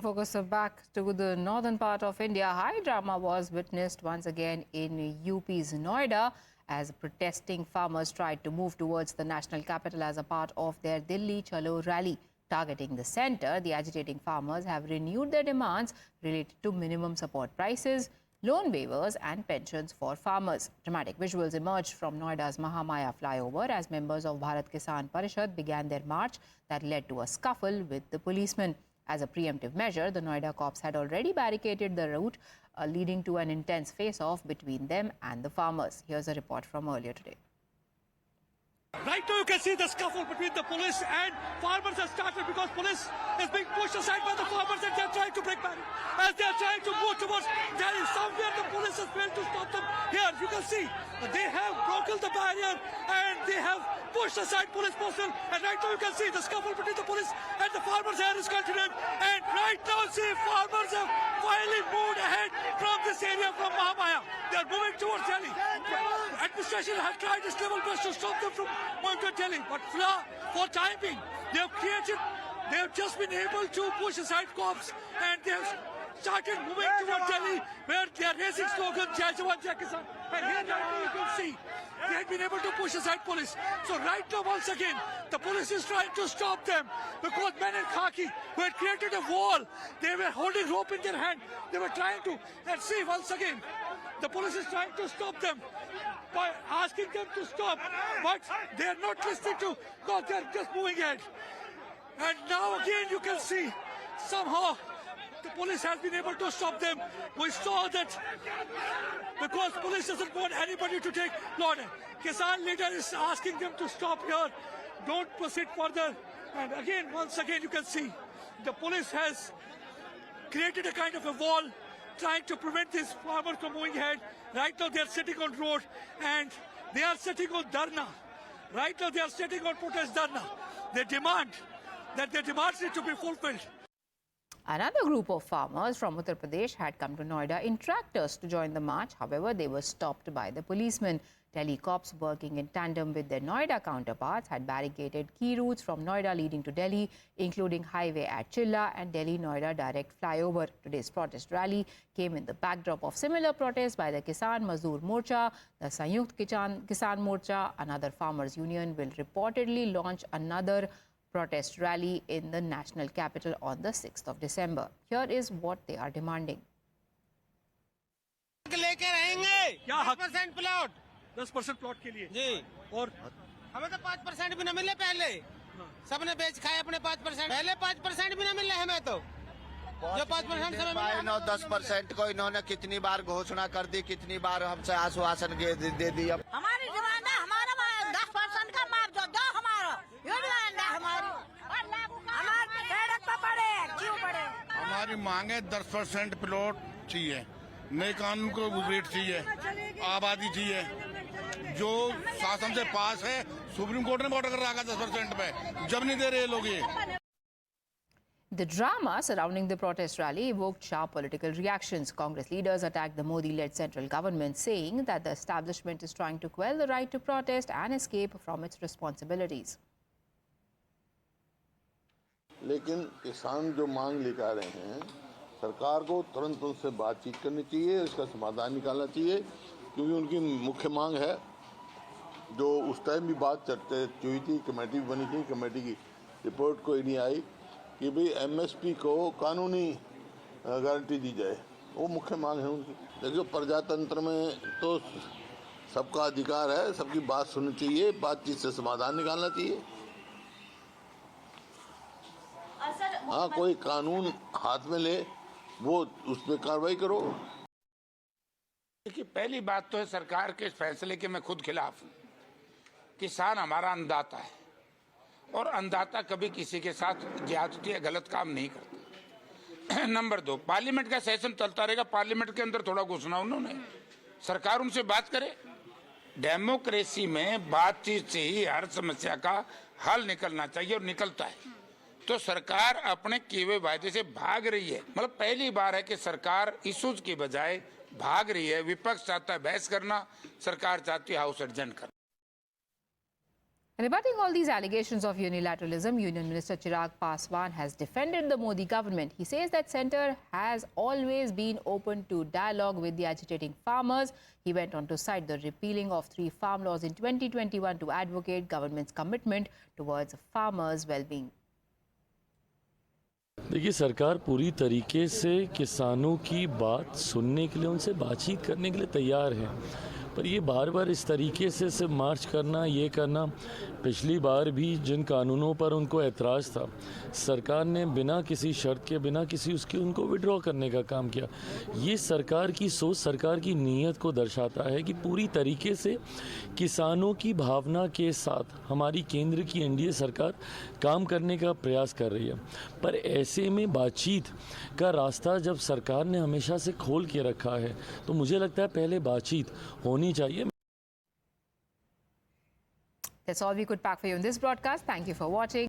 Focus back to the northern part of India. High drama was witnessed once again in UP's Noida as protesting farmers tried to move towards the national capital as a part of their Delhi Chalo rally. Targeting the centre, the agitating farmers have renewed their demands related to minimum support prices, loan waivers and pensions for farmers. Dramatic visuals emerged from Noida's Mahamaya flyover as members of Bharat Kisan Parishad began their march that led to a scuffle with the policemen. As a preemptive measure, the Noida cops had already barricaded the route, leading to an intense face-off between them and the farmers. Here's a report from earlier today. Right now you can see the scuffle between the police and farmers has started because police is being pushed aside by the farmers and they're trying to break barrier. As they're trying to move towards Delhi, somewhere the police has failed to stop them. Here you can see they have broken the barrier and they have pushed aside police personnel. And right now you can see the scuffle between the police and the farmers here is continuing. And right now see farmers have finally moved ahead from this area from Mahamaya. They're moving towards Delhi. Administration has tried its level best to stop them from going to Delhi, but for time being, they have just been able to push aside cops and they have started moving towards Delhi where they are raising slogans, Jai Jawan, Jai Kisan. And here right now you can see they have been able to push aside police. So right now once again, the police is trying to stop them because men in khaki who had created a wall, they were holding rope in their hand. They were trying to, and see once again, the police is trying to stop them by asking them to stop, but they are not listening to, no, they are just moving ahead. And now again you can see, somehow the police has been able to stop them. We saw that because police doesn't want anybody to take law. Kisan leader is asking them to stop here, don't proceed further. And again, once again you can see, the police has created a kind of a wall trying to prevent these farmers from moving ahead. Right now they are sitting on road and they are sitting on dharna. Right now they are sitting on protest dharna. They demand that their demands need to be fulfilled. Another group of farmers from Uttar Pradesh had come to Noida in tractors to join the march. However, they were stopped by the policemen. Delhi cops, working in tandem with their Noida counterparts, had barricaded key routes from Noida leading to Delhi, including highway at Chilla and Delhi-Noida direct flyover. Today's protest rally came in the backdrop of similar protests by the Kisan Mazdoor Morcha, the Sanyukt Kisan Morcha. Another farmers' union will reportedly launch another protest rally in the national capital on the 6th of December. Here is what they are demanding. लेके रहेंगे 10% plot 10% plot के लिए जी और हमें तो 5% भी न मिले पहले सबने बेच खाए अपने 5% पहले 5% भी न मिले हमें तो जो 5% समय मिला 10% को इन्होंने कितनी बार घोषणा कर दी, कितनी बार हमसे आश्वासन दे दी। हमारी डिमांड है हमारा 10% का मुआवजा दो हमारा ये डिमांड है हमारी हमारे सड़क पर पड़े क्यों पड़े। हमारी मांग है 10% प्लॉट चाहिए, नए कानून को रेट चाहिए, आबादी चाहिए, जो शासन से पास है। सुप्रीम कोर्ट ने ऑर्डर कर रखा 10% पे, जब नहीं दे रहे लोग ये। The drama surrounding the protest rally evoked sharp political reactions. Congress leaders attacked the Modi-led central government, saying that the establishment is trying to quell the right to protest and escape from its responsibilities. लेकिन किसान जो मांग लेकर आ रहे हैं, सरकार को तुरंत उनसे बातचीत करनी चाहिए, इसका समाधान निकालना चाहिए, क्योंकि उनकी मुख्य मांग है जो उस टाइम भी बात चर्चा हुई थी, कमेटी बनी थी, कमेटी की रिपोर्ट कोई नहीं आई कि भाई एमएसपी को कानूनी गारंटी दी जाए, वो मुख्य मांग है उनकी। देखिए प्रजातंत्र में तो सबका अधिकार है, सबकी बात सुननी चाहिए, बातचीत से समाधान निकालना चाहिए। हाँ, कोई कानून हाथ में ले वो उस पर कार्रवाई करो। देखिए पहली बात तो है सरकार के इस फैसले के मैं खुद खिलाफ हूँ। किसान हमारा अन्नदाता है और अन्नदाता कभी किसी के साथ ज्यादती या गलत काम नहीं करता। नंबर 2, पार्लियामेंट का सेशन चलता रहेगा, पार्लियामेंट के अंदर थोड़ा घुसना उन्होंने, सरकार उनसे बात करे। डेमोक्रेसी में बातचीत से ही हर समस्या का हल निकलना चाहिए और निकलता है। तो सरकार अपने किए हुए वायदे से भाग रही है। मतलब पहली बार है कि सरकार इश्यूज की बजाय भाग रही है। विपक्ष चाहता है बहस करना, सरकार चाहती है हाउस एडजर्न करना। And rebutting all these allegations of unilateralism, Union Minister Chirag Paswan has defended the Modi government. He says that centre has always been open to dialogue with the agitating farmers. He went on to cite the repealing of 3 farm laws in 2021 to advocate government's commitment towards farmers' well-being. देखिए, सरकार पूरी तरीके से किसानों की बात सुनने के लिए, उनसे बातचीत करने के लिए तैयार है, पर ये बार बार इस तरीके से सिर्फ मार्च करना, ये करना, पिछली बार भी जिन कानूनों पर उनको ऐतराज़ था, सरकार ने बिना किसी शर्त के, बिना किसी उसके उनको विड्रॉ करने का काम किया। ये सरकार की सोच, सरकार की नीयत को दर्शाता है कि पूरी तरीके से किसानों की भावना के साथ हमारी केंद्र की एनडीए सरकार काम करने का प्रयास कर रही है। पर ऐसे में बातचीत का रास्ता जब सरकार ने हमेशा से खोल के रखा है, तो मुझे लगता है पहले बातचीत होनी चाहिए। That's all we could pack for you in this broadcast. Thank you for watching.